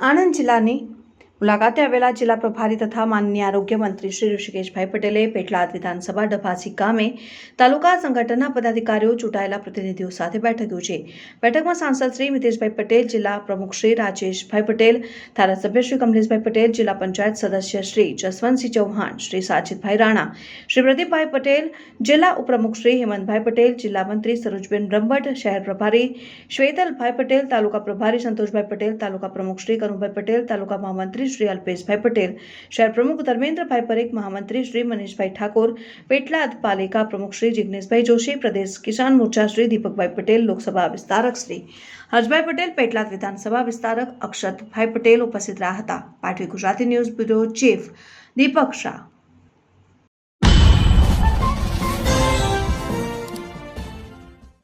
આણંદ જિલ્લાની મુલાકાતે આવેલા જિલ્લા પ્રભારી તથા માનનીય આરોગ્ય મંત્રી શ્રી ઋષિકેશભાઈ પટેલે પેટલાદ વિધાનસભા ડભાસી ગામે તાલુકા સંગઠનના પદાધિકારીઓ ચૂંટાયેલા પ્રતિનિધિઓ સાથે બેઠક યોજી। બેઠકમાં સાંસદ શ્રી મિતેશભાઈ પટેલ, જિલ્લા પ્રમુખ શ્રી રાજેશભાઈ પટેલ, ધારાસભ્ય શ્રી કમલેશભાઈ પટેલ, જિલ્લા પંચાયત સદસ્ય શ્રી જસવંતસિંહ ચૌહાણ, શ્રી સાજીદભાઈ રાણા, શ્રી પ્રદીપભાઈ પટેલ, જિલ્લા ઉપપ્રમુખ શ્રી હેમંતભાઈ પટેલ, જિલ્લા મંત્રી સરોજબેન બ્રહ્મભટ્ટ, શહેર પ્રભારી શ્વેતલભાઈ પટેલ, તાલુકા પ્રભારી સંતોષભાઈ પટેલ, તાલુકા પ્રમુખ શ્રી કનુભાઈ પટેલ, તાલુકા મહામંત્રી श्री अल्पेशभाई पटेल, शहर प्रमुख धर्मेन्द्रभाई परेख, महामंत्री श्री मनीषभाई ठाकुर, पेटलाद पालिका प्रमुख श्री जिग्नेशभाई जोशी, प्रदेश किसान मोर्चा श्री दीपकभाई पटेल, लोकसभा विस्तारक श्री हर्षभाई पटेल, पेटलाद विधानसभा विस्तारक अक्षतभाई पटेल उपस्थित रहा था। पाटवी गुजराती न्यूज ब्यूरो चीफ दीपक शाह।